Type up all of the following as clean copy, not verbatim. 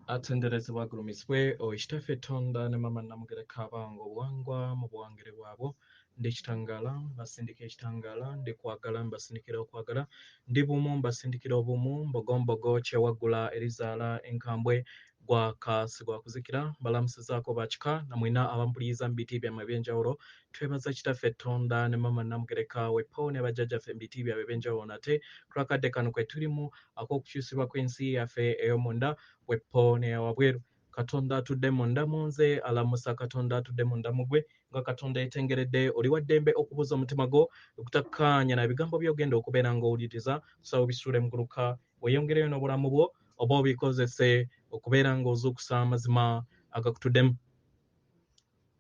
atenderezebwa gulumisibwe oekitaffe Katonda ne mama namugereka abange obuwangwa mu buwangire bwabwo ndi ekitangala mbasindika ekitangala ndi kwagala mbasindikira okwagala ndi bumu mbasindikira obumu mbogombogo kyewaggula erizaala enkambwe gwaka sigwakuzikira mbalamusizaako bakika namwina abampuliza mu biti byammwe ebyenjawulo twebaza kitaffe Katonda ne mama namugereka wepo ne bajjajjaffe mu biti byabwe ebyenjawulo nate twakadde kano kwe tulimu ak'okukyusibwa kw'ensi yaffe ey'omunda wepo ne wabweru Katonda atudde munda munze alamusa Katonda atudde munda mugwe nga Katonda yetengeredde oli waddembe okubuza omutima gwo okutakkaanya na bigambo by'ogenda okubeera ng'owuliriza tusaba obisuule muguluka weyongereyo n'obulamu bwo oba obikozese okubeera ng'ozuukusa amazima agakutuddemu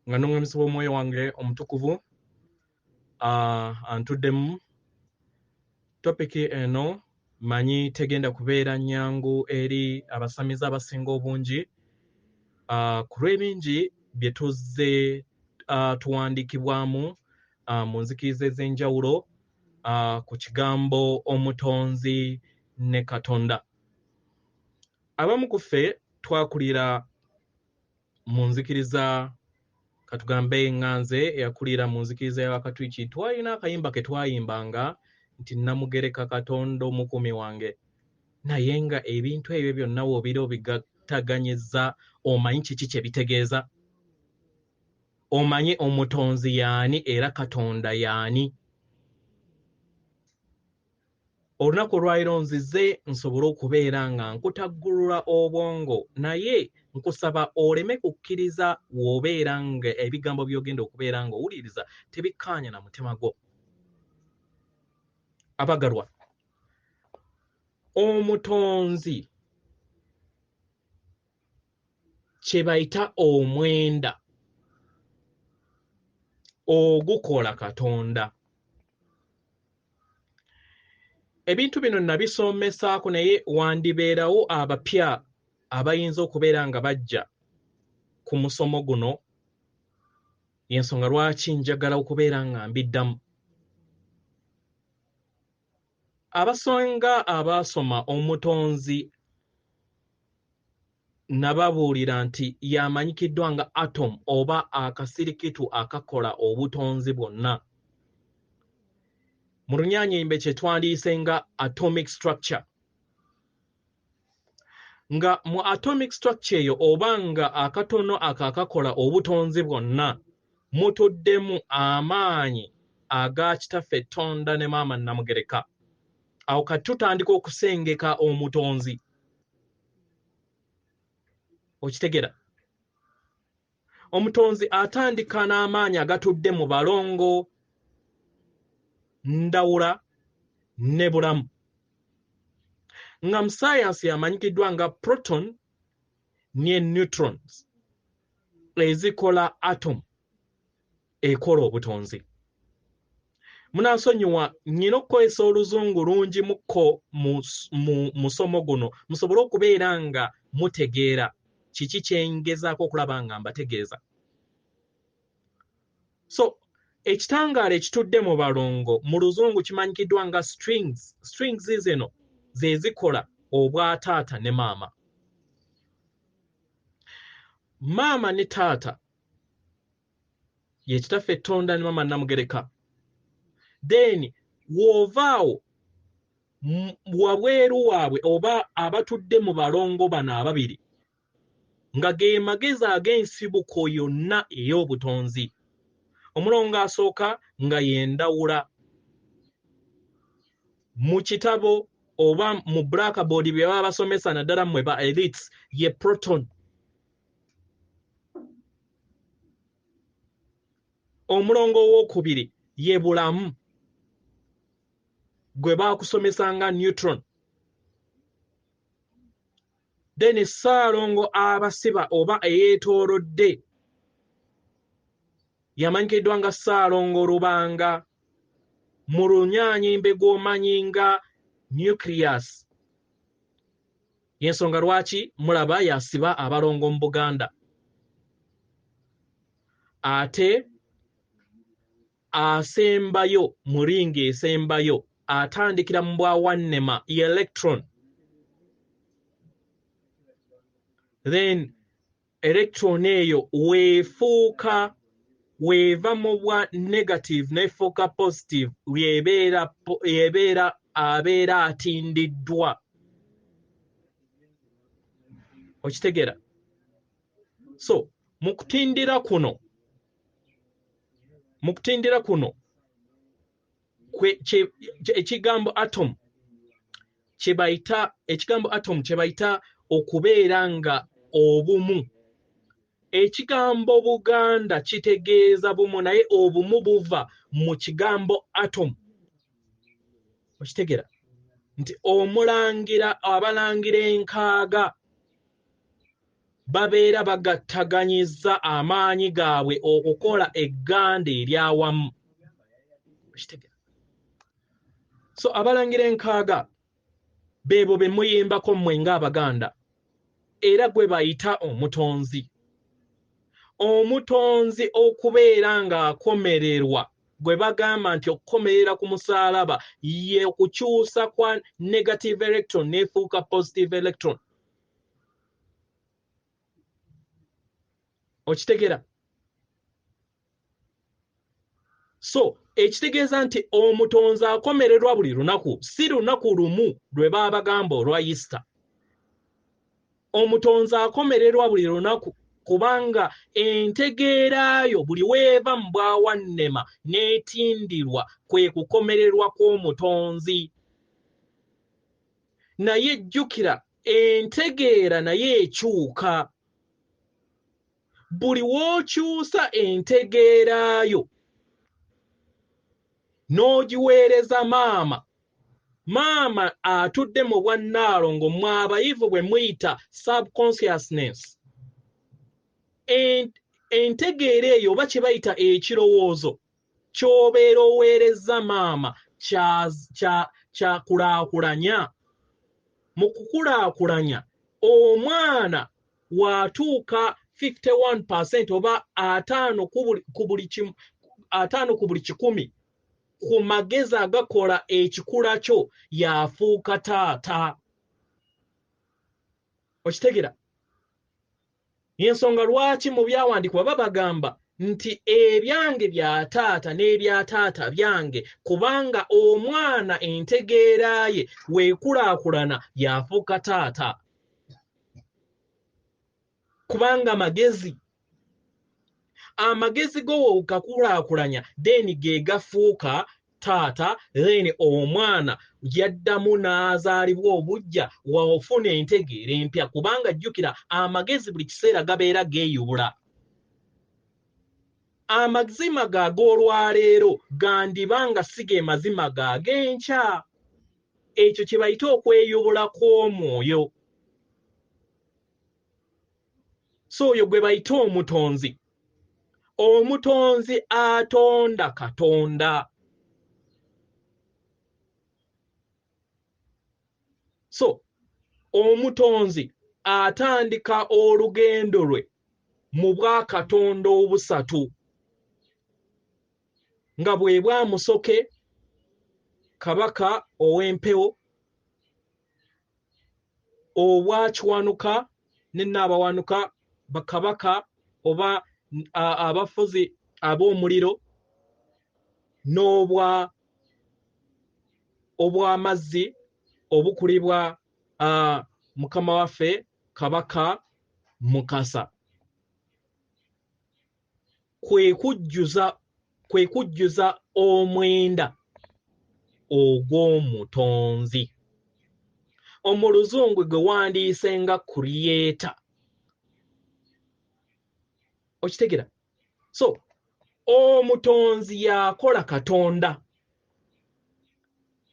nga n'omwemusi w'omwoyo wange omutukuvu antuddemu topiki eno manyi tegenda kubeera nnyangu eri abasamizi abasinga obungi ku lw'ebingi bye tuzze tuwandiikibwamu mu nzikiriza ez'enjawulo ku kigambo omutonzi ne Katonda. Abamu ku ffe twakulira mu nzikiriza katugambe eŋŋanze eyakulira mu nzikiriza y'Abakatuliki twalina akayimba ke twayimbanga nti namugereka Katonda omukumi wange naye nga ebintu ebyo byonna wobira obigataganyizza omanyi kiki kye bitegeeza omanyi omutonzi yaani era Katonda yaani olunaku olwaliro nzize nsobole okubeera nga nkutaggulula obwongo naye nkusaba oleme kukkiriza w'obeera nga ebigambo by'ogenda okubeera nga owuliriza tebikkaanya na mutima gwo. Abagalwa, omutonzi kye bayita omwenda ogukola Katonda. Ebintu bino nabisomesaako naye wandibeerawo abapya abayinza okubeera nga bajja ku musomo guno y'ensonga lwaki njagala okubeera nga mbiddamu. Abasonga abaasoma omutonzi nababuulira nti yamanyikiddwa nga atom oba akasirikitu akakola obutonzi bwonna. Mu Runyaanyimbe kye twandiise nga atomic structure. Nga mu atomic structure eyo oba nga akatono akakola obutonzi bwonna mutuddemu amaanyi aga kitaffe Katonda ne maama namugereka. Awo kati tutandika okusengeka omutonzi. Okitegera? Omutonzi atandika n'amaanyi agatudde mu balongo, ndawula ne bulamu. Nga mu science yamanyikiddwa nga proton ne neutrons ezikola atom ekola obutonzi. Munansonyiwa nnina okukozesa oluzungu lungi mukko mu musomo guno musobole okubeera nga mutegeera kiki kye ngezaako okulaba nga mbategeeza. So ekitangaala ekitudde mu balongo mu luzungu kimanyikiddwa nga strings. Strings zino ze zikola obwa taata ne maama. Maama ne taata ye kitaffe Katonda ne maama namugereka. Then w'ovaawo wabweru waabwe oba abatudde mu balongo bano ababiri nga ge magezi ag'ensibuko yonna ey'obutonzi. Omulongo asooka nga yendawula mu kitabo oba mu blackboard bye baba basomesa naddala mmwe ba elites ye proton. Omulongo owookubiri ye bulamu gwe baakusomesa nga neutron. Then Ssalongo abasiba oba eyeetoolodde yamanyikiddwa nga Ssalongo Lubanga, mu Runyaanyimbe gw'omanyi nga nucleus. Y'ensonga lwaki mulaba yasiba abalongo mu Buganda. Ate asembayo mu ringi esembayo atandikira mu bwawannema electron. then electron eyo weefuuka weeva mu bwa negative nefuuka positive abeera atindiddwa. Okitegeera? So mu kutindira kuno ekigambo atom kye bayita okubeera nga obumu. Ekigambo Buganda kitegeeza bumu naye obumu buva mu kigambo atom. Okitegeera nti abalangira enkaaga babeera bagattaganyizza amaanyi gaabwe okukola egganda eryawamu. Okitegeera? So abalangira enkaaga beebo be muyimbako mmwe ng'Abaganda era gwe bayita omutonzi. Omutonzi okubeera ng'akomererwa gwe bagamba nti okukomerera ku musaalaba ye okukyusa kwa negative electron nefuuka positive electron. Okitegeera? So ekitegeeza nti omutonzi akomererwa buli lunaku, si lunaku lumu lwe baba bagamba olwa Easter. Omutonzi akomererwa buli lunaku kubanga entegeerayo buli weeva mu bwawannema n'etindirwa kwe kukomererwa kw'omutonzi. Naye jjukira entegeera naye ekyuka. Buli w'okyusa entegeerayo n'ogiweereza maama atudde mu bwa NALONGO mmwe abayivu bwe muyita subconsciousness. Entegeera eyo oba kye bayita ekirowoozo ky'obeera oweereza maama kyakulaakulanya. Mu kukulaakulanya omwana watuuka 51% oba 5 ku buli 100 ku magezi agakola ekikula kyo yafuuka taata. Okitegeera? Y'ensonga lwaki mu byawandiikibwa baba bagamba nti ebyange bya taata n'ebya taata byange, kubanga omwana entegeera ye weekulaakulana yafuuka taata. Kubanga amagezi go wekakulaakulanya then ge gafuuka taata, then omwana yaddamu n'azaalibwa obujja wafuna entegeera empya, kubanga jjukira amagezi buli kiseera gabeera geeyubula. Amazima g'olwaleero gandibanga si ge mazima g'enkya. Ekyo kye bayita okweyubula kw'omwoyo. So oyo gwe bayita omutonzi. Omutonzi atonda Katonda. So omutonzi atandika olugendo lwe mu bwa Katonda obusatu nga bwe bwa Musoke, Kabaka ow'empewo, obwa Kiwanuka ne Nnaabawanuka, bakabaka oba abafuzi ab'omuliro, obw'amazzi obukulibwa Mukama waffe Kabaka Mukasa. Kwe kujjuza omwenda ogw'omutonzi. Omuluzungu gwe wandiise nga creator. Okitegeera? So omutonzi yakola Katonda.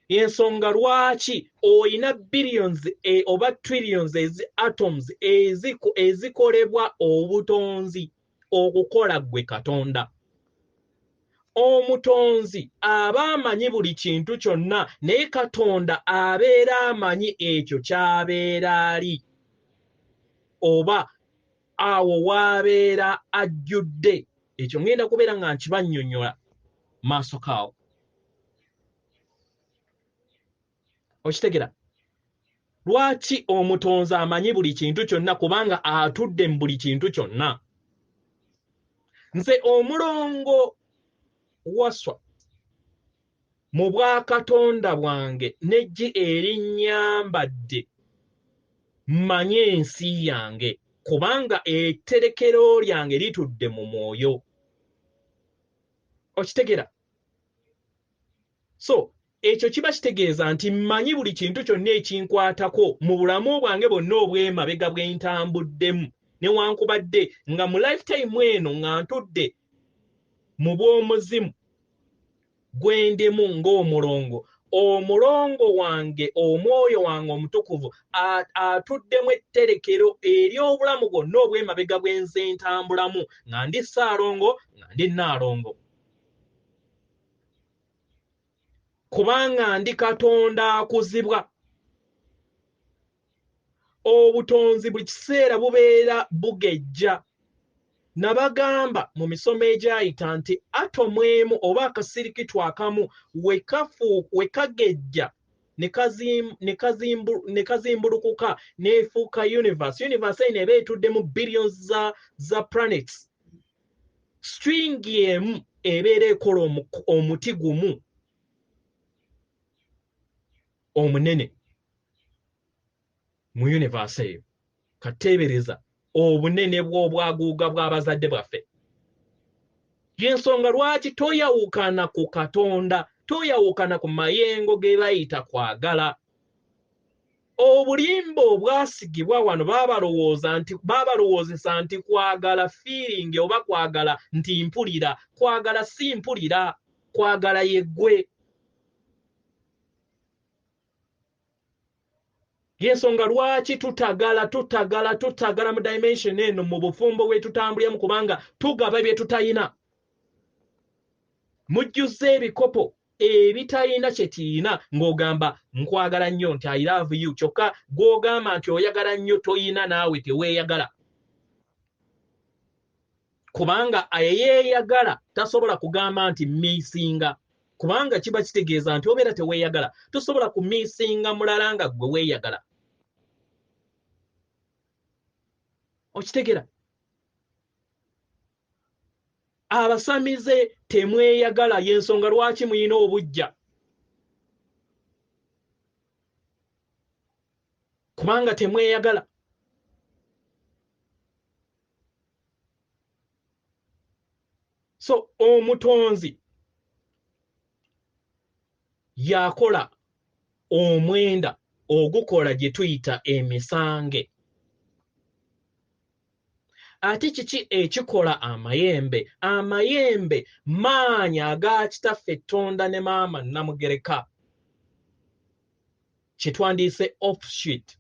Y'ensonga lwaki oyina billions oba trillions atoms ezikolebwa obutonzi okukola gwe Katonda. Omutonzi aba amanyi buli kintu kyonna, naye Katonda abeera amanyi ekyo ky'abeera ali oba awo waabeera ajjudde. Ekyo ngenda kubeera nga nkibannyonnyola maaso kaawo. Okitegeera? Lwaki omutonzi amanyi buli kintu kyonna kubanga atudde mu buli kintu kyonna? Nze Omulongo Wasswa mu bwakatonda bwange n'eggi erinnyambadde mmanye ensi yange kubanga etterekero lyange litudde mu mwoyo. Okitegera? So ekyo kiba kitegeeza nti mmanyi buli kintu kyonna ekinkwatako mu bulamu bwange bwonna obw'emabega bwe ntambuddemu newankubadde nga mu lifetime eno nga ntudde mu bw'omuzimu gwendemu ng'omulongo. Omulongo wange, omwoyo wange omutukuvu atuddemu etterekero ery'obulamu bwonna obw'emabega bwenze ntambulamu nga ndi Ssaalongo nga ndi Naalongo. Kubanga ndi Katonda akuzibwa. Obutonzi buli kiseera bubeera bugejja. Nabagamba mu misomo egyayita nti atomu emu oba akasirikitu akamu we kagejja ne kazimbulukuka n'efuuka universe. Universe eno eba etuddemu billions za planets. String emu ebeera ekola omuti gumu omunene mu universe eyo. Kateebereza obunene bw'obwaguuga bw'abazadde bwaffe. Y'ensonga lwaki toyawukana ku Katonda, toyawukana ku mayengo ge bayita kwagala. Obulimba obwasigibwa wano baabalowoozesa nti kwagala feeling oba kwagala nti mpulira. Kwagala si mpulira, kwagala yeggwe. Y'ensonga lwaki tutagala mu dimension eno mu bufumbo bwe tutambuliramu kubanga tugaba bye tutayina. Mujjuza ebikopo ebitayina kye tiyina ng'ogamba nkwagala nnyo nti I love you, kyokka gw'ogamba nti oyagala nnyo toyina naawe teweeyagala. Kubanga eyeeyagala tasobola kugamba nti mmiisinga, kubanga kiba kitegeeza nti obeera teweeyagala. Tosobola kummiisinga mulala nga gwe weeyagala. Okitegera? Abasamize temweyagala, y'ensonga lwaki muyina obujja. Kubanga temweyagala. So omutonzi yakola omwenda ogukola gye tuyita emisange. Ate kiki ekikola amayembe? Amayembe maanyi aga kitaffe Tonda ne maama Namugereka kye twandiise offshoot.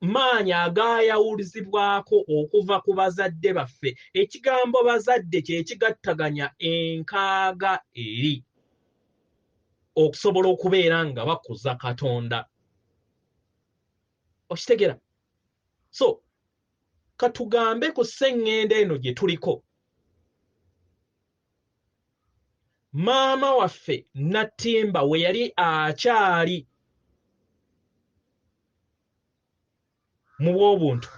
Maanyi agaayawulizibwako okuva ku bazadde baffe. Ekigambo bazadde kye kigattaganya enkaaga eri okusobola okubeera nga bakuza Katonda. Okitegera? So katugambe ku sseŋŋenda eno gye tuliko. Maama waffe Nattimba we yali akyali mu bw'obuntu,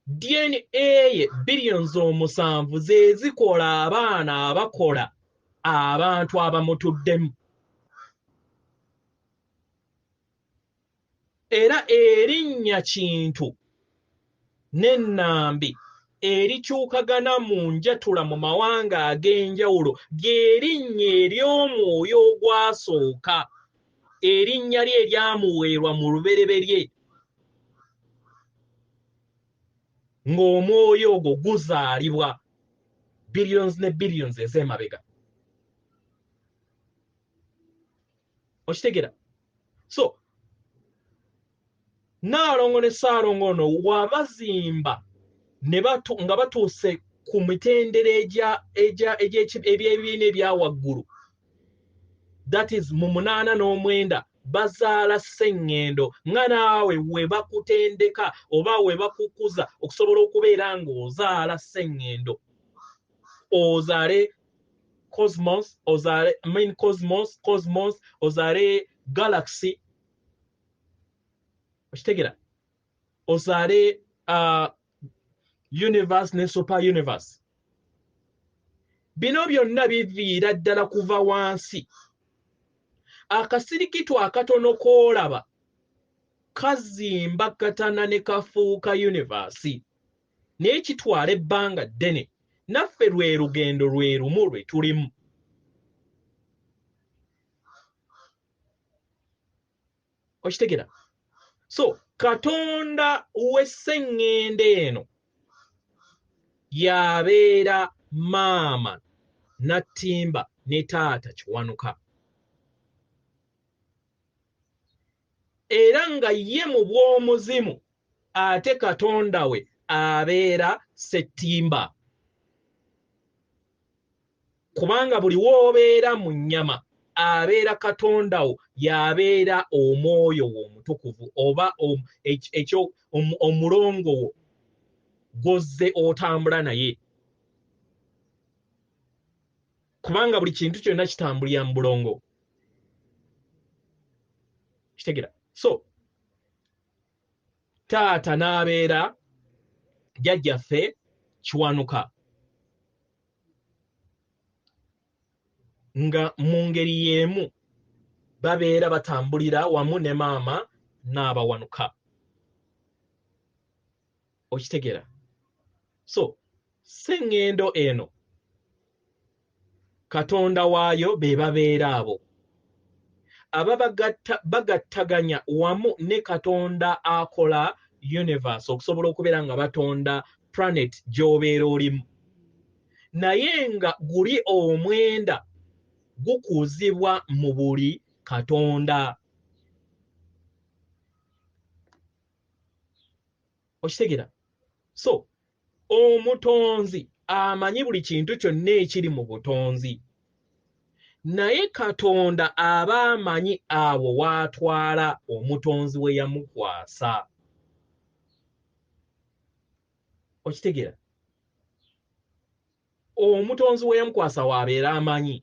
DNA ye billions 7 ze zikola abaana abakola abantu abamutuddemu. Era erinnya kintu n'ennambi erikyukagana mu njatula mu mawanga ag'enjawulo ly'erinnya ery'omwoyo ogwasooka, erinnya lye eryamuweerwa mu lubereberye ng'omwoyo ogwo guzaalibwa billions ne billions ez'emabega. Okitegera? So Naalongo ne Ssaalongo ono wabazimba nga batuuse ku mitendera eby'ebibiina ebya waggulu, that is mu 89 bazaala sseŋŋendo nga naawe we bakutendeka oba we bakukuza okusobola okubeera ng'ozaala sseŋŋendo, ozaale cosmos ozaale cosmos ozaale galaxy okitegera ozaale universe ne super universe bino byonna biviira ddala kuva wansi akasirikitu akatono koolaba kazimba katana ne kafuuka universe naye kitwala ebbanga ddene naffe lwe lugendo lwe lumu lwe tulimu okitegera so Katonda w'esseŋŋende eno y'abeera maama nattimba ne taata kiwanuka era nga ye mu bw'omuzimu ate Katonda we abeera ssettimba kubanga buli w'obeera mu nnyama abeera Katonda wo y'abeera omwoyo wo omutukuvu oba omulongo wo gw'ozze otambula naye kubanga buli kintu kyonna kitambulira mu bulongo kitegera so taata n'abeera jjajjaffe kiwanuka nga mu ngeri y'emu babeera batambulira wamu ne maama n'abawanuka okitegera so sseŋŋendo eno Katonda waayo be babeera abo aba bagattaganya wamu ne Katonda akola universe okusobola okubeera nga batonda planet gy'obeera olimu naye nga guli omwenda gukuzibwa mu buli Katonda okitegera so omutonzi amanyi buli kintu kyonna ekiri mu butonzi naye Katonda aba amanyi awo w'atwala omutonzi we yamukwasa okitegera omutonzi we yamukwasa w'abeera amanyi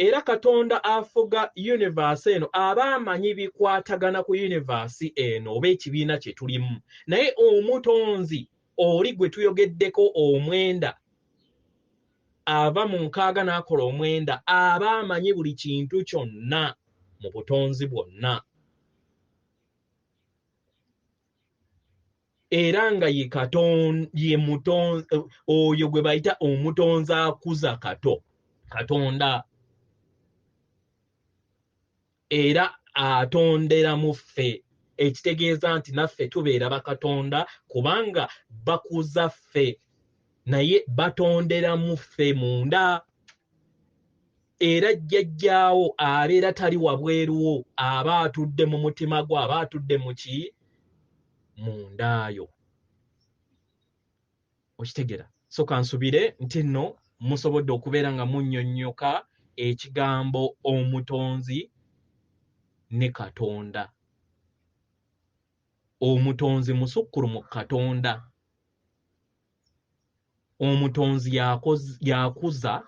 era Katonda afuga universe eno aba amanyi bikwatagana ku universe eno oba ekibiina kye tulimu naye omutonzi oli gwe tuyogeddeko omwenda ava mu nkaaga n'akola omwenda aba amanyi buli kintu kyonna mu butonzi bwonna era nga ye mutonzi oyo gwe bayita omutonzi akuza Katonda era atondera mu ffe ekitegeeza nti naffe tubeera bakatonda kubanga bakuza ffe naye batondera mu ffe munda era jjajjaawo abeera tali wabweruwo aba atudde mu mutima gwe aba atudde mu ki mundaayo okitegera so kansubire nti nno musobodde okubeera nga munnyonnyoka ekigambo omutonzi ne Katonda omutonzi musukkulumu Katonda omutonzi yakuza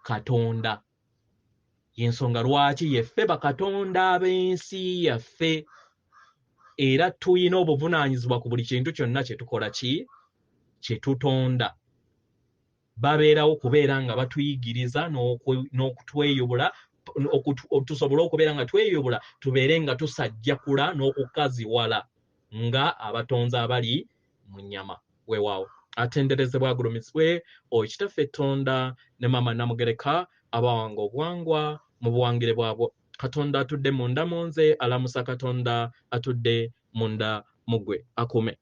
Katonda yensonga lwaki yeffe bakatonda ab'ensi yaffe era tuyina obuvunaanyizibwa ku buli kintu kyonna kye tukola kye tutonda babeerawo kubeera nga batuyigiriza n'okutweyubula tusobole okubeera nga tweyubula tubeere nga tusajjakula n'okukaziwala nga abatonzi abali mu nnyama weewaawo atenderezebwa agulumizibwe oyo kitaffe Tonda ne maama Namugereka abawanga obuwangwa mu buwangire bwabwo Katonda atudde munda mu nze alamusa Katonda atudde munda mu ggwe akuume